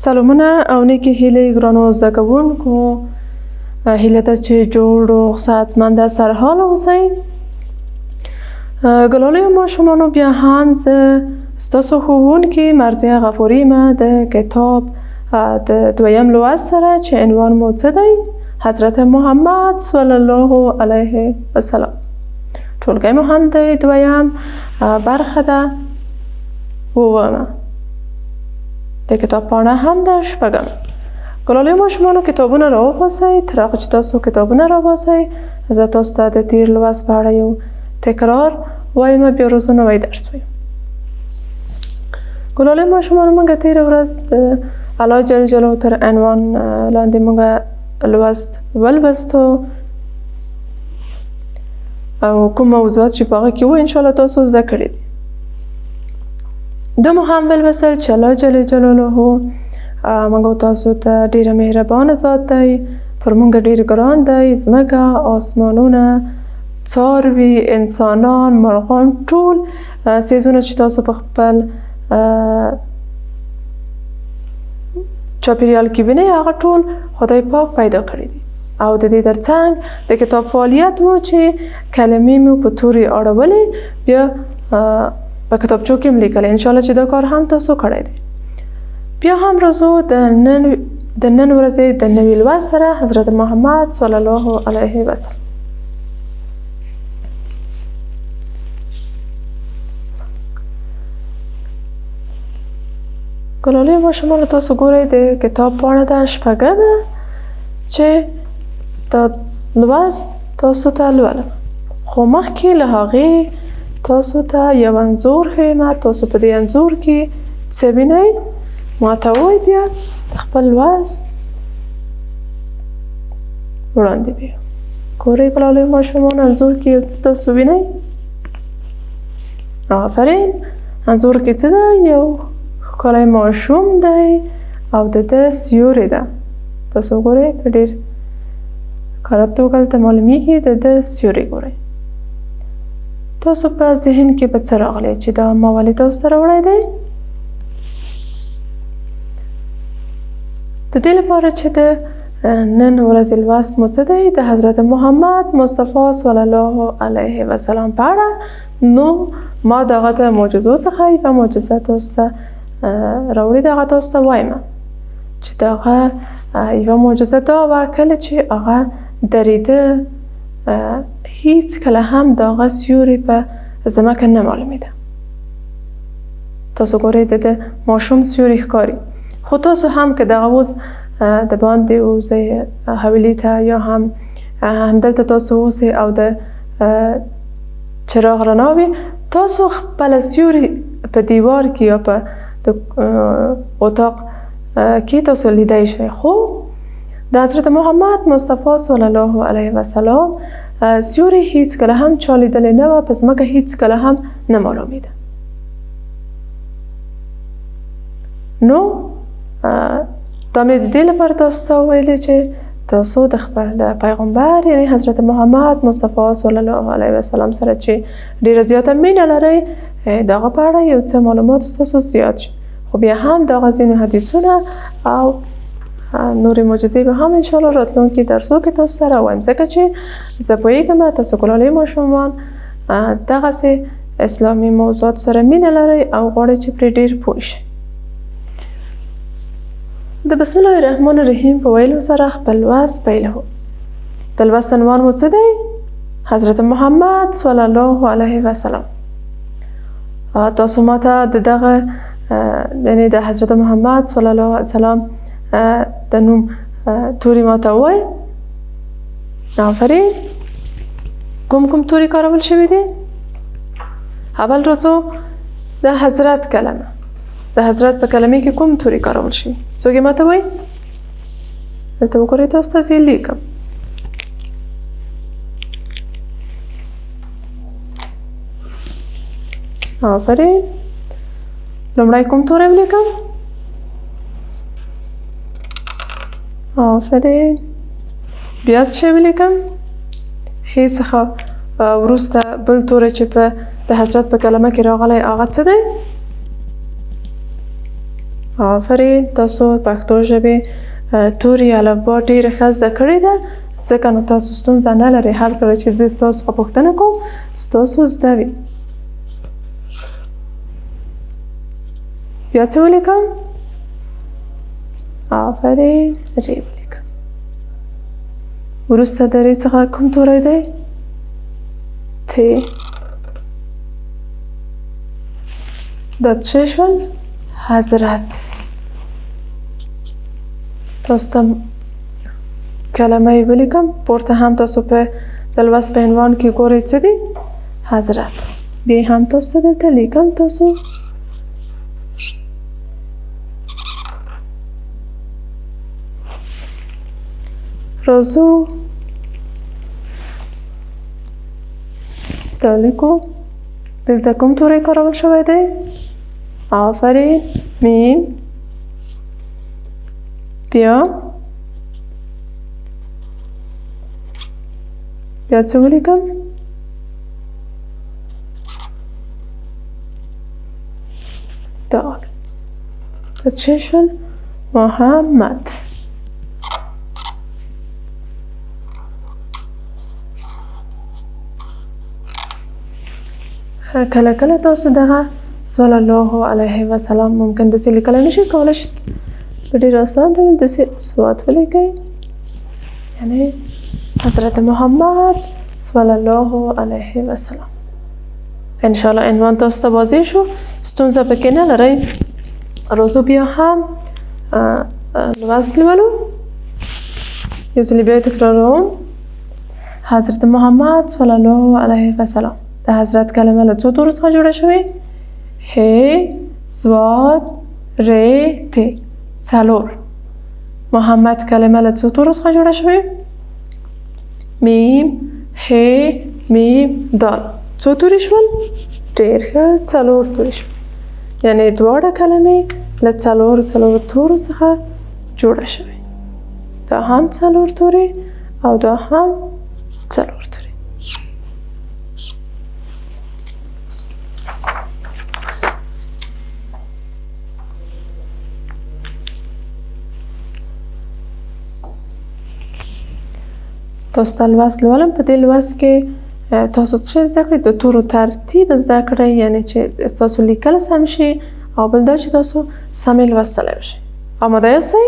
سلامونه او نیکی هیلې ګرانو زده کوونکو، هیله ده چې جوړ روغ صحتمند سرحال اوسئ. ګلالیو ماشومانو، بیا هم زه ستاسو ښوونکې مرضیه غفوري یم د کتاب د دویم لوست سره چې عنوان مو څه دی؟ حضرت محمد صلی الله علیه وسلم. ټولګی مو هم دی دویم برخه ده اوومه. د کتاب پاڼه هم ده شپږم. ګلالیو ماشومانو، کتابونه راوباسئ. تر هغه چې تاسو کتابونه راوباسئ، زه تاسو ته د تیر لوست په اړه یو تکرار وایم، بیا روزو نوی درس وایم. ګلالیو ماشومانو، موږ تېره ورځ د الله جل جلاله تر عنوان لاندې موږ لوست ولوستو او کوم موضوعات چې په هغه کې وو انشاءالله تاسو زده کړي دي. دا مو هم ولوستل چې الله جل جلاله موږ تاسو ته ډېره مهربانه ذات دی، پر موږ ډېر ګران دی. ځمکه، آسمانونه، څاروي، انسانان، مرغان، ټول څیزونه چې تاسو په خپل چاپیریال کې وینئ، هغه ټول خدای پاک پیدا کړي دي. او د دې ترڅنګ د کتاب فعالیت و چې کلمې مو په توري اړولې، بیا په کتابچو کې هم لیکلی. انشاءالله چې دا کار هم تاسو کړی دی. بیا هم راځو د نن ورځې د نوي لوست سره حضرت محمد صلی الله علیه وسلم. ګلالیو ماشومانو، تاسو ګورئ د کتاب پاڼه ده شپږمه چې دا لوست تاسو ته لولم، خو مخکې له هغې تاسو ته یو انځور ښیم. تاسو په دې انځور کې څه وینئ؟ ما ته ووایئ. بیا د خپل لوست وړاندې بیا ګورئ ګلالیو ماشومانو، انځور کې یو څه تاسو وینئ؟ آفرین. انځور کې څه ده؟ یو ښکلی ماشوم دی او د ده سیوری ده. تاسو ګورئ په ډېر ښکاره توګه دلته معلومیږي د ده سیوری ګورئ. تاسو په ذهن کې به څه راغلی چې دا ما ولې تاسو سره وړی دی؟ د دې لپاره چې د نن ورځې لوست مو څه دی؟ د حضرت محمد مصطفی صلی الله علیه وسلم په اړه. نو ما د هغه د معجزو څخه یوه معجزه تاسو ته راوړې ده، هغه تاسو ته وایم چې د هغه یوه معجزه دا وه کله چې هغه درېده، هیڅ کله هم د هغه سیوری په ځمکه نه معلومېده. تاسو ګورئ د ده ماشوم سیوری ښکاري. خو تاسو هم که دغه اوس د باندې وځئ حویلي ته، یا هم همدلته تاسو اوسئ او د چراغ رڼا وي، تاسو خپله سیوري په دیوار کې یا په اتاق کې تاسو لیدی شئ. خو د حضرت محمد مصطفی صلی الله علیه وسلم سیوری هیڅ کله هم چا لیدلی نه وه، په ځمکه هیڅ کله هم نه معلومېده. نو دا مې د دې لپاره تاسو ته وویلې چې تاسو د خپل د پیغمبر یعنی حضرت محمد مصطفی صلی الله علیه وسلم سره چې ډېره زیاته مینه لرئ، د هغه په اړه یو څه معلومات ستاسو زیات شي. خو بیا هم د هغه ځینې حدیثونه او نورې معجزې به هم انشاءالله راتلونکي درسو کې تاسو سره وایم، ځکه چې زه پوهېږم تاسو ګلالیو ماشومان دغسې اسلامي موضوعات سره مینه لرئ او غواړئ چې پرې ډېر پوه شئ. د بسم الله الرحمن الرحیم په ویلو سره خپل لوست پیلوو. د لوست عنوان مو څه دی؟ حضرت محمد صلی الله علیه وسلم. تاسو ماته د دغه یعنې د حضرت محمد صلی الله علیه وسلم د نوم توري ماته ووایئ. آفرین. کوم توري کارول شوي دي؟ اول راځو د حضرت کلمه. د حضرت په کلمې کې کوم توري کارول شي؟ څوک یې ماته وایي؟ دلته وګورئ، تاسو ته یې لیکم. آفرین. لومړی کوم توری ولیکم؟ آفرین. بیا څه شی ولیکم؟ هې څخه وروسته بل توری چې په د حضرت په کلمه کې راغلی هغه څه دی؟ آفرین، تاسو پښتو ژبې توري الفبا ډېره ښه زده کړې ده، ځکه نو تاسو ستونزه نه لرئ. هر کله چې زه ستاسو څخه پوښتنه کوم ستاسو زده وي. بیا څه ولیکم؟ آفرین، ری ولیکم. وروسته د ری څخه کوم توری دی؟ ت. دا څه شول؟ حضرت. تاسو ته کلمه یې ولیکم. پورته هم تاسو په د لوست په عنوان کې ګورئ څه دي؟ حضرت. بیا هم تاسو ته دلته لیکم. تاسو راځو دا لیکو. دلته کوم توری کارول شوی دی؟ آفرین، میم. بیا څه ولیکم؟ دال. دا څه شول؟ محمد. کله کله تاسو دغه صلی الله علیه وسلم ممکن داسې لیکلی نشئ کولی شئ په ډېر اسان ډول داسې سواد ولیکئ، یعنې حضرت محمد صلی الله علیه وسلم. انشاءالله عنوان تاسو ته واضح شو، ستونزه پکې نه لرئ. راځو بیا هم لوست لولو. یو ځل بیا تکراروم. حضرت محمد صلی الله علیه وسلم. د حضرت کلمه له څو تورو څخه جوړه شوې؟ ه، صاد، ر، ت. څلور. محمد کلمه له څو تورو څخه جوړه شوې؟ میم، ه، میم، دال. څو توري شول؟ ډېر ښه، څلور توري شول. یعنې دواړه کلمې له څلورو تورو څخه جوړه شوې. دا هم څلور توري او دا هم څلور توري. تاسو ته لوست لولم. په دې لوست کې تاسو څه زده کړئ؟ د تورو ترتیب زده کړئ، یعنې چې ستاسو لیکل سم شي، او بل دا چې تاسو سمې لوستلی شئ. آماده یاستئ؟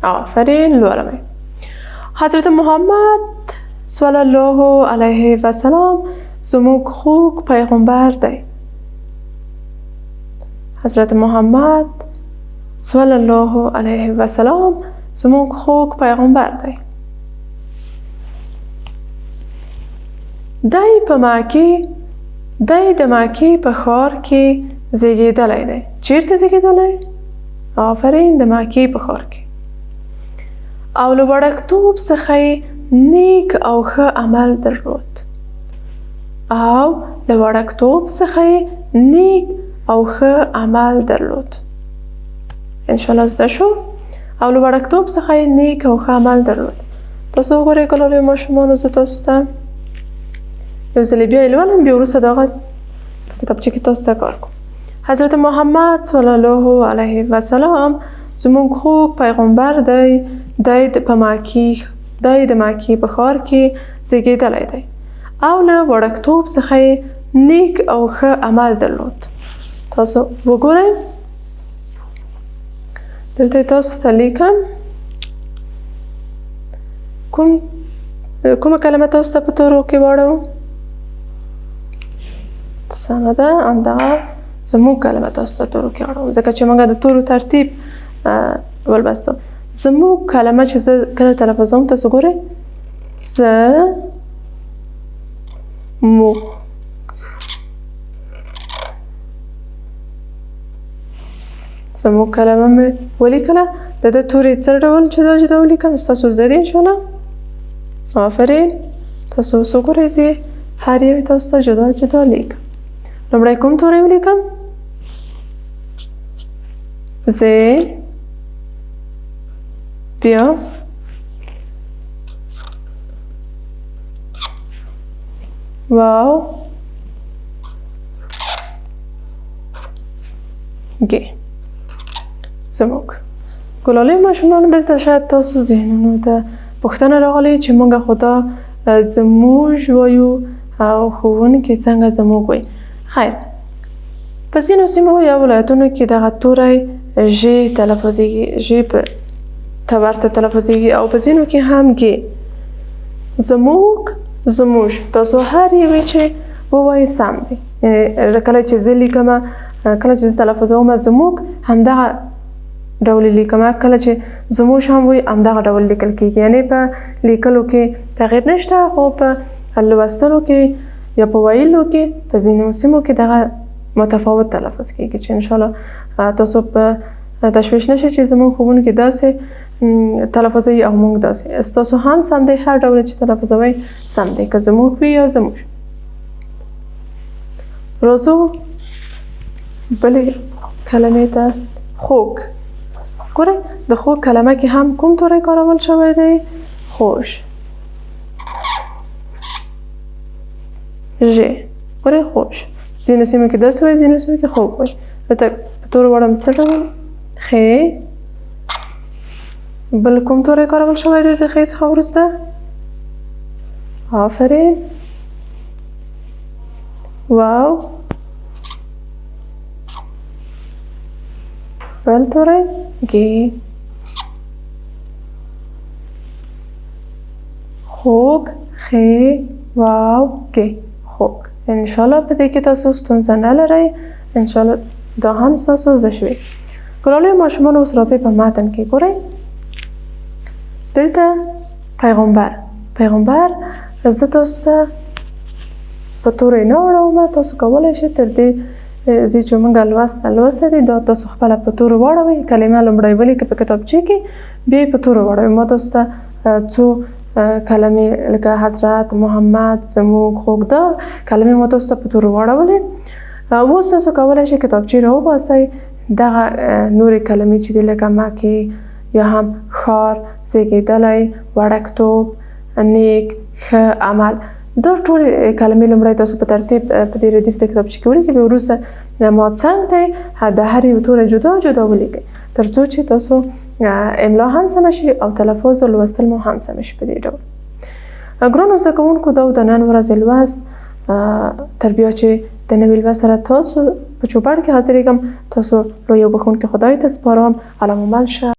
آفرین، لولم. حضرت محمد صلی الله علیه وسلم زموږ خوږ پیغمبر دی. حضرت محمد صلی الله علیه وسلم زموږ خوږ پیغمبر دی. دی د مکې په ښار کې زیږېدلی دی. چیرته زیږېدلی؟ آفرین، د مکې په ښار کې. او له وړکتوب څخه یې نیک او ښه عمل درلود. انشاءالله زده شو. او له وړکتوب څخه یې نیک او ښه عمل درلود. تاسو وګورئ که لویو ماشومانو، زه تاسو ته یو ځل بیا یې لولم، بیا وروسته د هغه کتابچې کې تاسو ته کار کوم. حضرت محمد صلی الله علیه وسلم زموږ خوږ پیغمبر دی. دی د مکې په ښار کې زیږېدلی دی او له وړکتوب څخه یې نیک او ښه عمل درلود. تاسو وګورئ، دلته تاسو ته لیکم کومه کلمه تاسو ته په تورو کې واړوم؟ سمه ده، همدغه زموږ کلمه تاسو ته تورو کې واړوم، ځکه چې موږ د تورو ترتیب ولوستو. زموږ کلمه چې زه کله تلفظوم تاسو ګورئ، زموږ کلمه مې ولیکله. د ده تورې څه ډول جدا جدا ولیکم؟ ستاسو زده دي انشاءالله. آفرین. تاسو اوس وګورئ، زه هر یوې تاسو ته جدا جدا لیکم. لومړی کوم توری ولیکم؟ ز، بیا واو، گ. زموږ. ګلالۍ ماشومانو دلته شاید تاسو ذهنونو ته پوښتنه راغلې چې موږ خو دا زموږ وایو او ښوونکي څنګه زموږ وایي. خیر، په ځینو سیمو یا ولایتونو کې دغه توری ژ تلفظیږي، ژ ته ورته تلفظیږي او په ځینو کې هم ګ. زموږ، زموږ، تاسو هر یوې چې ووایي سم دی. کله چې زه لیکمه، کله چې زه تلفظومه زموږ، همدغه ډول لیکمه. کله چې زموږ هم وایي همدغه ډول لیکل کیږي. یعنې په لیکلو کې تغییر نشته، خو په لوستلو کې یا په ویلو کې په ځینو سیمو کې دغه متفاوت تلفظ کیږي چې انشاءالله تاسو په تشویش نشئ چې زموږ ښوونکي داسې تلفظوي او موږ داسې. ستاسو هم سم دی، هر ډول چې تلفظوئ سم دی، که زموږ وي یا زموږ. راځو بلې کلمې ته. خوږ. ګورئ د خوږ کلمه کې هم کوم توری کارول شوی دی؟ خوږ. ژ. ګورئ خوږ. ځینو سیمو کې داسې وایي، ځینو سیمو کې خوږ وایي. دلته په تورو واړم څه ډول؟ خ. بل کوم توری کارول شوی دی د خ څخه وروسته؟ آفرین. واو. بل توری گ. خوږ، خ، واو، گ. خوږ. انشاءالله په دې کې تاسو ستونزه نه لرئ. انشاءالله دا هم ستاسو زده شوي. ګلالۍ ماشومانو اوس راځئ په متن کې ګورئ. دلته پیغمبر. پیغمبر زه تاسو ته په توری نه واړوم. تاسو کولی شئ تر دې ځای چې موږ لوستی دی دا تاسو خپله په تورو واړوئ. کلمه لومړی ولیکئ په کتابچې کې، بیا یې په تورو واړوئ. ما تاسو ته څو کلمې لکه حضرت، محمد، زموږ، خوږ، دا کلمې ما تاسو ته په تورو واړولې. اوس تاسو کولی شئ کتابچې راوباسئ. دغه نورې کلمې چې دي لکه مکې یا هم ښار، زیږېدلی، وړکتوب، نیک، ښه، عمل، دا ټولې کلمې لومړی تاسو په ترتیب په دې ردیف د کتابچې کې ولیکئ. بیا وروسته ما څنګ ته د هر یو توری جدا جدا ولیکئ تر څو چې تاسو املا هم سمه شي او تلفظ او لوستل مو هم سمه شي. په دې ډول ګرانو زده کوونکو دا د نن ورځې لوست تر بیا چې د نوي لوست سره تاسو په چوپړ کې حاضرېږم. تاسو لوی او بښونکي خدای ته سپارم. علم عمل شه.